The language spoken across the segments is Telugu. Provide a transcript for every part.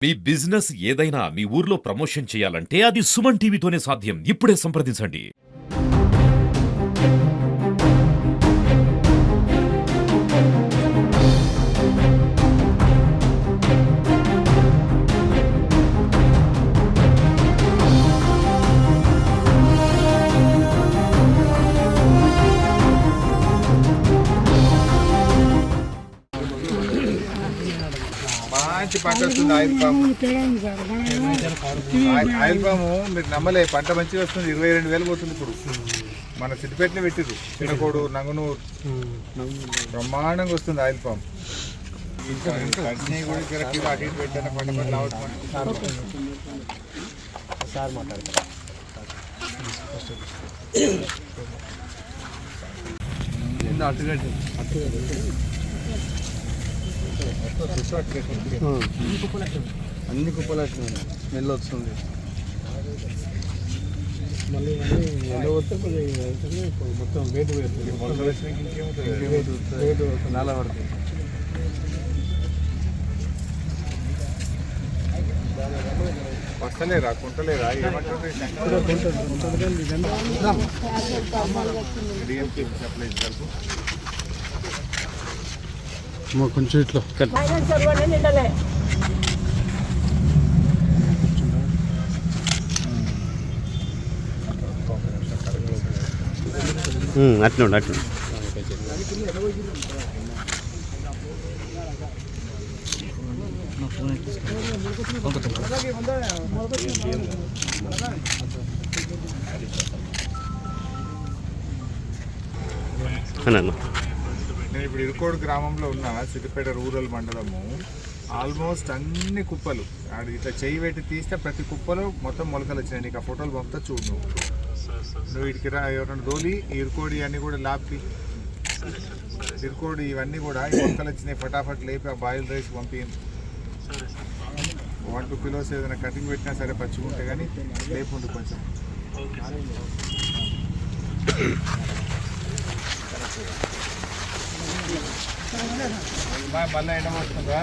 మీ బిజినెస్ ఏదైనా మీ ఊర్లో ప్రమోషన్ చేయాలంటే అది సుమన్ టీవీతోనే సాధ్యం. ఇప్పుడే సంప్రదించండి. మంచి పంట వస్తుంది. ఆయిల్ పాము మీరు నమ్మలే, పంట మంచిగా వస్తుంది. 22,000 పోతుంది ఇప్పుడు. మన సిద్దిపేటలో పెట్టిరు, చిన్నకోడు నంగనూరు బ్రహ్మాండంగా వస్తుంది ఆయిల్ పాము. ఇంకా కడిచినవి కూడా ఇక్కడ అటు ఇటు పెట్టాను. పంట పంట సార్ మాట్లాడతారు. అన్ని కుప్పలు వచ్చినాయి, స్మెల్ వస్తుంది. మళ్ళీ ఎండ వస్తే మొత్తం వేటు వేటు నాలా పడుతుంది. వస్తలేరా కుంటలేరా ఏమంటారు? కొంచెం ఇట్లా అట్లా అట్లా నేను ఇప్పుడు ఇరుకోడు గ్రామంలో ఉన్న సిద్దిపేట రూరల్ మండలము. ఆల్మోస్ట్ అన్ని కుప్పలు ఇట్లా చెయ్యి పెట్టి తీస్తే ప్రతి కుప్పలో మొత్తం మొలకలు వచ్చినాయి. నీకు ఆ ఫోటోలు పంపుతా చూడు. నువ్వు వీటికి ఎవరైనా దోలి ఇరుకోడి అన్నీ కూడా లాపి ఇరుకోడి ఇవన్నీ కూడా మొలకలు వచ్చినాయి. ఫటాఫట్ లేపి ఆ బాయిల్ రైస్ పంపించింది. 1-2 కిలోస్ ఏదైనా కటింగ్ పెట్టినా సరే పచ్చిగుంటే కానీ లేకుండు కొంచెం. మళ్ళీ ఎండ వస్తుందా?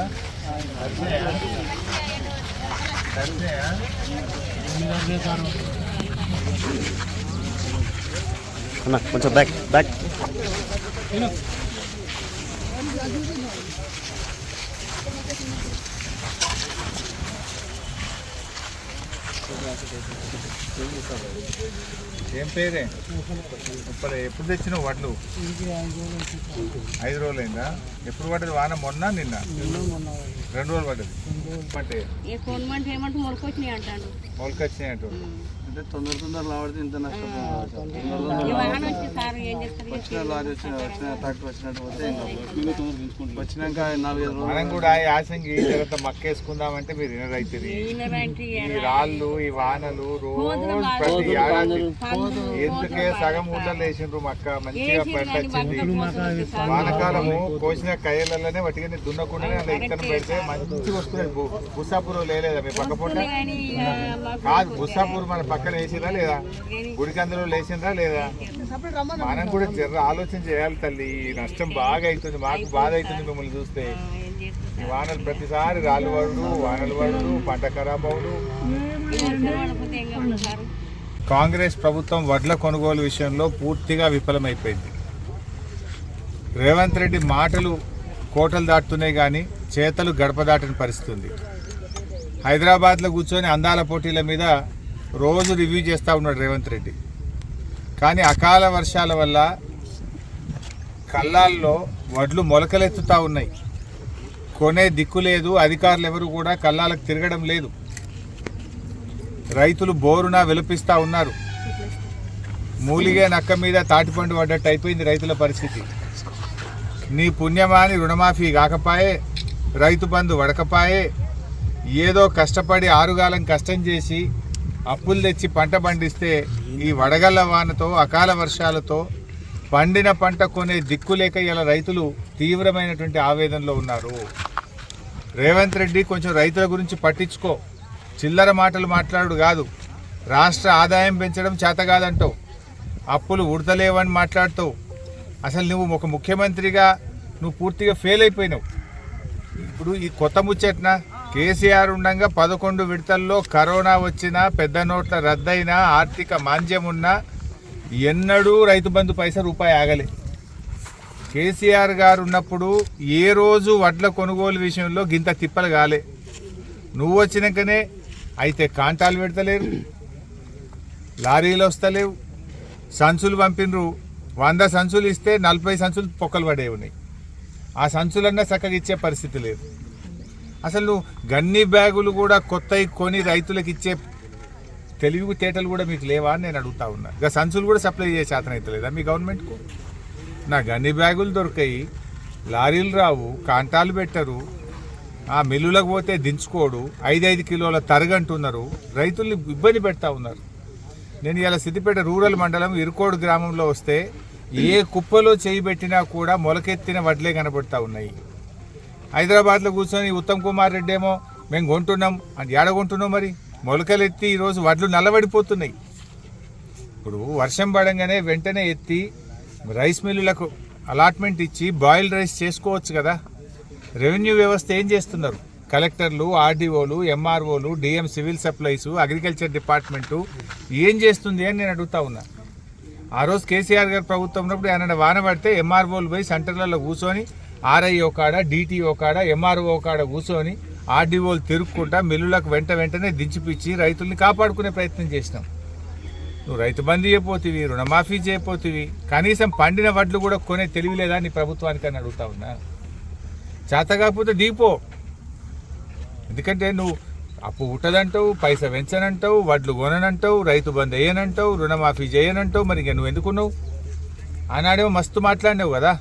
కొంచెం బ్యాక్ బ్యాక్ ఏం పేరే? ఇప్పుడు ఎప్పుడు తెచ్చినావు వడ్లు? 5 రోజులైందా? ఎప్పుడు పడ్డది వాన? మొన్న నిన్న 2 రోజులు పడ్డది. అంటే మొలకొచ్చినాయి అంటూ అంటే తొందర లావడితే ఇంత నష్టం. వచ్చినాక 4-5 రోజులు మనం కూడా యాసంగి తర్వాత మక్కేసుకుందామంటే మీరు వినరైతుంది. ఈ రాళ్ళు, ఈ వానలు రోజు ప్రతి ఏడాది ఎందుకే సగం ఊళ్ళలో వేసిండ్రు మక్క. మంచిగా పంట వచ్చింది. వానకాలము కోసిన కయ్యలలోనే వాటికి దున్నకుండానే అలా ఇక్కన పెడితే మంచిగా వస్తున్నాయి. బుస్సాపూర్ లేలేదా మీ పక్క పూట? కాదు, బుస్సాపూర్ మన పక్కన వేసిందా లేదా? గుడికందులో లేచిందా లేదా? మనం కూడా జర ఆలోచన చేయాలి తల్లి. నష్టం బాగా అవుతుంది, మాకు బాధ అవుతుంది మిమ్మల్ని చూస్తే. ఈ వానలు ప్రతిసారి రాళ్ళు పడుడు, వానలు పడుడు, పంట ఖరాబ్ అవుడు. కాంగ్రెస్ ప్రభుత్వం వడ్ల కొనుగోలు విషయంలో పూర్తిగా విఫలమైపోయింది. రేవంత్ రెడ్డి మాటలు కోటలు దాటుతున్నాయి కానీ చేతలు గడప దాటని పరిస్థితి ఉంది. హైదరాబాద్లో కూర్చొని అందాల పోటీల మీద రోజు రివ్యూ చేస్తూ ఉన్నాడు రేవంత్ రెడ్డి. కానీ అకాల వర్షాల వల్ల కల్లాల్లో వడ్లు మొలకలెత్తుతూ ఉన్నాయి. కొనే దిక్కు లేదు. అధికారులు ఎవరు కూడా కల్లాలకు తిరగడం లేదు. రైతులు బోరున విలపిస్తూ ఉన్నారు. మూలిగే నక్క మీద తాటిపండు పడ్డట్టు అయిపోయింది రైతుల పరిస్థితి. నీ పుణ్యమాని రుణమాఫీ కాకపాయే, రైతు బంధు వడకపాయే, ఏదో కష్టపడి ఆరుగాలం కష్టం చేసి అప్పులు తెచ్చి పంట పండిస్తే ఈ వడగళ్ల వానతో అకాల వర్షాలతో పండిన పంట కొనే దిక్కులేక ఇలా రైతులు తీవ్రమైనటువంటి ఆవేదనలో ఉన్నారు. రేవంత్ రెడ్డి కొంచెం రైతుల గురించి పట్టించుకో. చిల్లర మాటలు మాట్లాడు కాదు. రాష్ట్ర ఆదాయం పెంచడం చేత కాదంటావు, అప్పులు ఉడతలేవని మాట్లాడుతావు. అసలు నువ్వు ఒక ముఖ్యమంత్రిగా నువ్వు పూర్తిగా ఫెయిల్ అయిపోయినావు. ఇప్పుడు ఈ కొత్త ముచ్చట్న కేసీఆర్ ఉండగా 11 విడతల్లో కరోనా వచ్చినా, పెద్ద నోట్ల రద్దయినా, ఆర్థిక మాంద్యం ఉన్నా ఎన్నడూ రైతు బంధు పైసా రూపాయి ఆగలే. కేసీఆర్ గారు ఉన్నప్పుడు ఏ రోజు వడ్ల కొనుగోలు విషయంలో గింత తిప్పలు కాలే. నువ్వు వచ్చినాకనే అయితే కాంటాలు పెడతలేరు, లారీలు వస్తలేవు, సంచులు పంపినరు. 100 సంచులు ఇస్తే 40 సంచులు పొక్కలు పడే ఉన్నాయి. ఆ సంచులన్నా చక్కగా ఇచ్చే పరిస్థితి లేదు. అసలు నువ్వు గన్ని బ్యాగులు కూడా కొత్తవి కొని రైతులకు ఇచ్చే తెలివి తేటలు కూడా మీకు లేవా అని నేను అడుగుతా ఉన్నా. ఇక సంచులు కూడా సప్లై చేసే శాతం అయితే లేదా మీ గవర్నమెంట్కు? నా గన్ని బ్యాగులు దొరికాయి, లారీలు రావు, కాంటాలు పెట్టరు, ఆ మిల్లులకు పోతే దించుకోడు, 5 కిలోల తరగంటున్నారు, రైతుల్ని ఇబ్బంది పెడతా ఉన్నారు. నేను ఇలా సిద్దిపేట రూరల్ మండలం ఇరుకోడు గ్రామంలో వస్తే ఏ కుప్పలో చేయి పెట్టినా కూడా మొలకెత్తిన వడ్లే కనబడతా ఉన్నాయి. హైదరాబాద్లో కూర్చొని ఉత్తమ్ కుమార్ రెడ్డి ఏమో మేము కొంటున్నాం అని ఏడగొంటున్నాం. మరి మొలకలెత్తి ఈరోజు వడ్లు నల్లబడిపోతున్నాయి. ఇప్పుడు వర్షం పడంగానే వెంటనే ఎత్తి రైస్ మిల్లులకు అలాట్మెంట్ ఇచ్చి బాయిల్డ్ రైస్ చేసుకోవచ్చు కదా. రెవెన్యూ వ్యవస్థ ఏం చేస్తున్నారు? కలెక్టర్లు, ఆర్డీఓలు, ఎంఆర్ఓలు, DM civil supplies, agriculture department ఏం చేస్తుంది అని నేను అడుగుతా ఉన్నా. ఆ రోజు కేసీఆర్ గారు ప్రభుత్వం ఉన్నప్పుడు ఏమైనా వాన పడితే ఎంఆర్ఓలు పోయి సెంటర్లలో కూర్చొని ఆర్ఐఓ కాడ, డిటిఓ కాడ, ఎంఆర్ఓ కాడ కూర్చొని ఆర్డీఓలు తిరుక్కుంటా మిల్లులకు వెంటనే దించిపిచ్చి రైతుల్ని కాపాడుకునే ప్రయత్నం చేసినాం. నువ్వు రైతు బంధు చేయపోతివి, రుణమాఫీ చేయపోతివి, కనీసం పండిన వడ్లు కూడా కొనే తెలివి లేదా నీ ప్రభుత్వానికి అని అడుగుతా ఉన్నా. చేత కాకపోతే దీపో. ఎందుకంటే నువ్వు అప్పు పుట్టదంటావు, పైసా పెంచనంటావు, వడ్లు కొననంటావు, రైతు బంధు వేయనంటావు, రుణమాఫీ చేయనంటావు. మరి ఇక నువ్వు ఎందుకున్నావు? ఆనాడేమో మస్తు మాట్లాడినావు కదా.